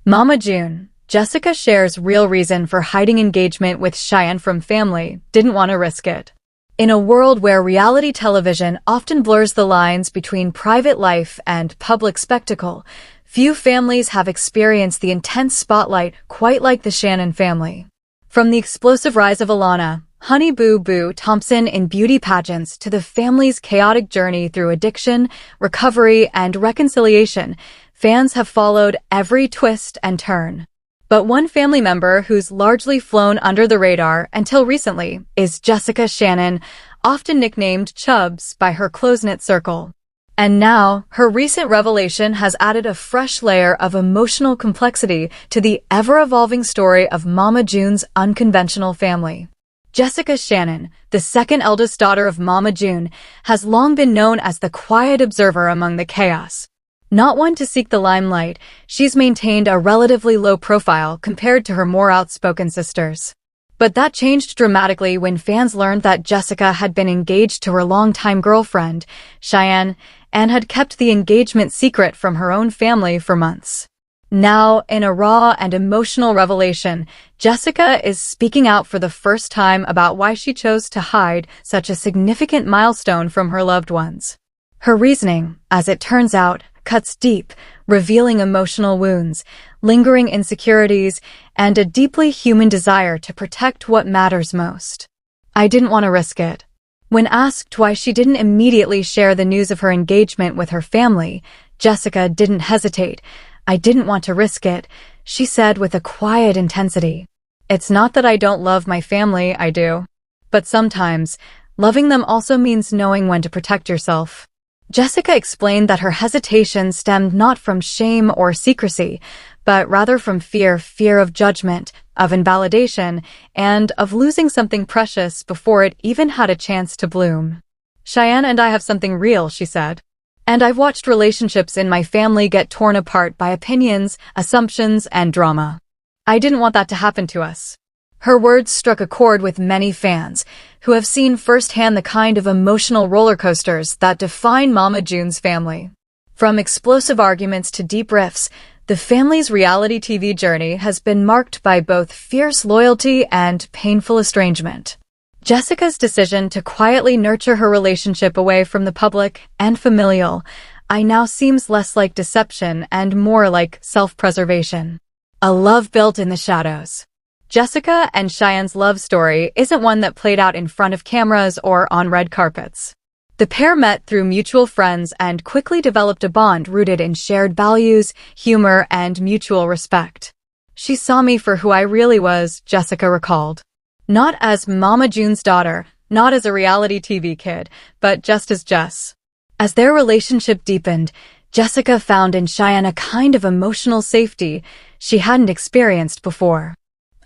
Mama June, Jessica shares real reason for hiding engagement with Shyann from family, didn't want to risk it. In a world where reality television often blurs the lines between private life and public spectacle, few families have experienced the intense spotlight quite like the Shyann family. From the explosive rise of Alana, Honey Boo Boo Thompson in beauty pageants to the family's chaotic journey through addiction, recovery, and reconciliation, fans have followed every twist and turn. But one family member who's largely flown under the radar until recently is Jessica Shyann, often nicknamed Chubbs by her close-knit circle. And now, her recent revelation has added a fresh layer of emotional complexity to the ever-evolving story of Mama June's unconventional family. Jessica Shyann, the second eldest daughter of Mama June, has long been known as the quiet observer among the chaos. Not one to seek the limelight, she's maintained a relatively low profile compared to her more outspoken sisters. But that changed dramatically when fans learned that Jessica had been engaged to her longtime girlfriend, Shyann, and had kept the engagement secret from her own family for months. Now, in a raw and emotional revelation, Jessica is speaking out for the first time about why she chose to hide such a significant milestone from her loved ones. Her reasoning, as it turns out, cuts deep, revealing emotional wounds, lingering insecurities, and a deeply human desire to protect what matters most. I didn't want to risk it. When asked why she didn't immediately share the news of her engagement with her family, Jessica didn't hesitate. I didn't want to risk it, she said with a quiet intensity. It's not that I don't love my family, I do. But sometimes, loving them also means knowing when to protect yourself. Jessica explained that her hesitation stemmed not from shame or secrecy, but rather from fear of judgment, of invalidation, and of losing something precious before it even had a chance to bloom. Shyann and I have something real, she said. And I've watched relationships in my family get torn apart by opinions, assumptions, and drama. I didn't want that to happen to us. Her words struck a chord with many fans, who have seen firsthand the kind of emotional roller coasters that define Mama June's family. From explosive arguments to deep rifts, the family's reality TV journey has been marked by both fierce loyalty and painful estrangement. Jessica's decision to quietly nurture her relationship away from the public and familial now seems less like deception and more like self-preservation. A love built in the shadows. Jessica and Shyann's love story isn't one that played out in front of cameras or on red carpets. The pair met through mutual friends and quickly developed a bond rooted in shared values, humor, and mutual respect. She saw me for who I really was, Jessica recalled. Not as Mama June's daughter, not as a reality TV kid, but just as Jess. As their relationship deepened, Jessica found in Shyann a kind of emotional safety she hadn't experienced before.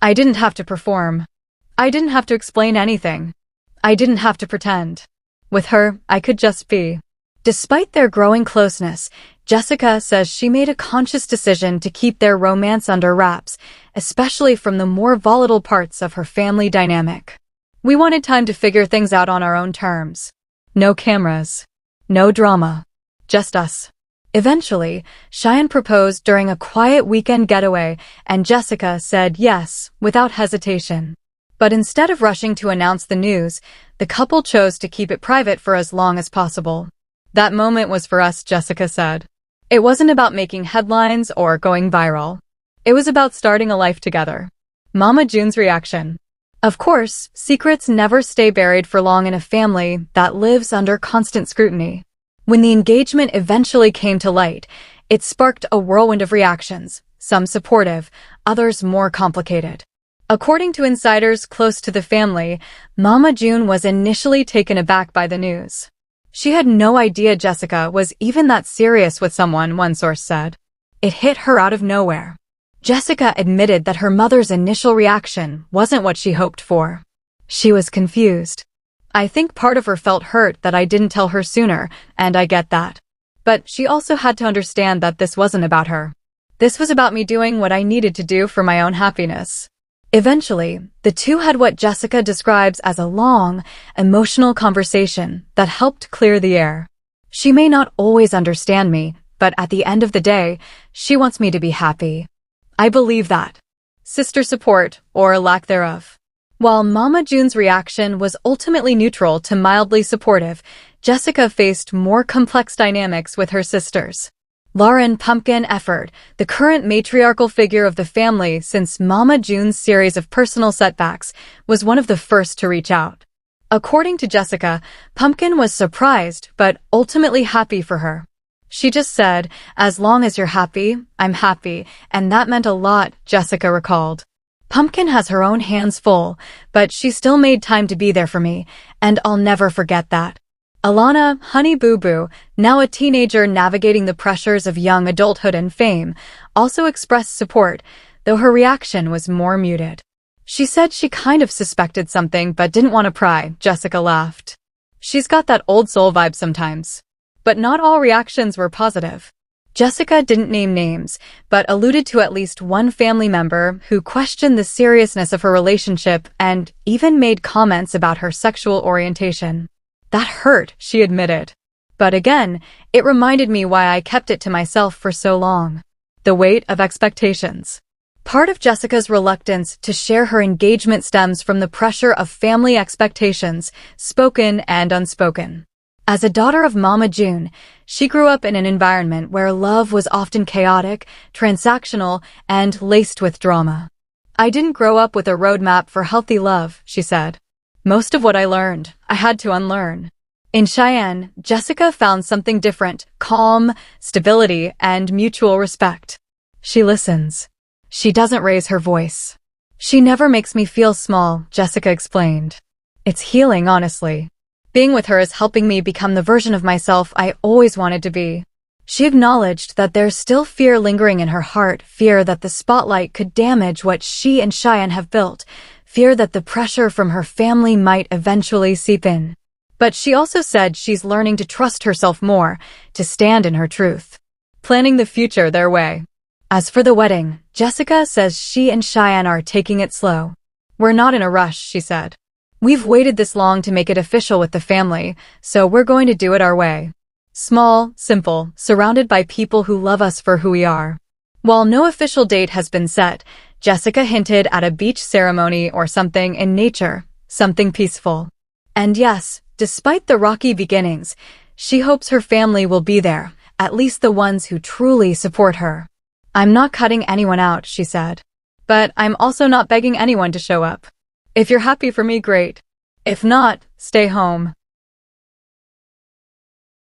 I didn't have to perform. I didn't have to explain anything. I didn't have to pretend. With her, I could just be. Despite their growing closeness, Jessica says she made a conscious decision to keep their romance under wraps, especially from the more volatile parts of her family dynamic. We wanted time to figure things out on our own terms. No cameras. No drama. Just us. Eventually, Shyann proposed during a quiet weekend getaway, and Jessica said yes, without hesitation. But instead of rushing to announce the news, the couple chose to keep it private for as long as possible. That moment was for us, Jessica said. It wasn't about making headlines or going viral. It was about starting a life together. Mama June's reaction. Of course, secrets never stay buried for long in a family that lives under constant scrutiny. When the engagement eventually came to light, it sparked a whirlwind of reactions, some supportive, others more complicated. According to insiders close to the family, Mama June was initially taken aback by the news. She had no idea Jessica was even that serious with someone, one source said. It hit her out of nowhere. Jessica admitted that her mother's initial reaction wasn't what she hoped for. She was confused. I think part of her felt hurt that I didn't tell her sooner, and I get that. But she also had to understand that this wasn't about her. This was about me doing what I needed to do for my own happiness. Eventually, the two had what Jessica describes as a long, emotional conversation that helped clear the air. She may not always understand me, but at the end of the day, she wants me to be happy. I believe that. Sister support, or lack thereof. While Mama June's reaction was ultimately neutral to mildly supportive, Jessica faced more complex dynamics with her sisters. Lauren Pumpkin Efford, the current matriarchal figure of the family since Mama June's series of personal setbacks, was one of the first to reach out. According to Jessica, Pumpkin was surprised but ultimately happy for her. She just said, "As long as you're happy, I'm happy," and that meant a lot, Jessica recalled. Pumpkin has her own hands full, but she still made time to be there for me, and I'll never forget that. Alana, Honey Boo Boo, now a teenager navigating the pressures of young adulthood and fame, also expressed support, though her reaction was more muted. She said she kind of suspected something but didn't want to pry, Jessica laughed. She's got that old soul vibe sometimes. But not all reactions were positive. Jessica didn't name names, but alluded to at least one family member who questioned the seriousness of her relationship and even made comments about her sexual orientation. That hurt, she admitted. But again, it reminded me why I kept it to myself for so long. The weight of expectations. Part of Jessica's reluctance to share her engagement stems from the pressure of family expectations, spoken and unspoken. As a daughter of Mama June, she grew up in an environment where love was often chaotic, transactional, and laced with drama. "I didn't grow up with a roadmap for healthy love," she said. "Most of what I learned, I had to unlearn." In Shyann, Jessica found something different: calm, stability, and mutual respect. She listens. She doesn't raise her voice. "She never makes me feel small," Jessica explained. "It's healing, honestly. Being with her is helping me become the version of myself I always wanted to be." She acknowledged that there's still fear lingering in her heart, fear that the spotlight could damage what she and Shyann have built, fear that the pressure from her family might eventually seep in. But she also said she's learning to trust herself more, to stand in her truth. Planning the future their way. As for the wedding, Jessica says she and Shyann are taking it slow. "We're not in a rush," she said. "We've waited this long to make it official with the family, so we're going to do it our way. Small, simple, surrounded by people who love us for who we are." While no official date has been set, Jessica hinted at a beach ceremony or something in nature, something peaceful. And yes, despite the rocky beginnings, she hopes her family will be there, at least the ones who truly support her. "I'm not cutting anyone out," she said. "But I'm also not begging anyone to show up. If you're happy for me, great. If not, stay home."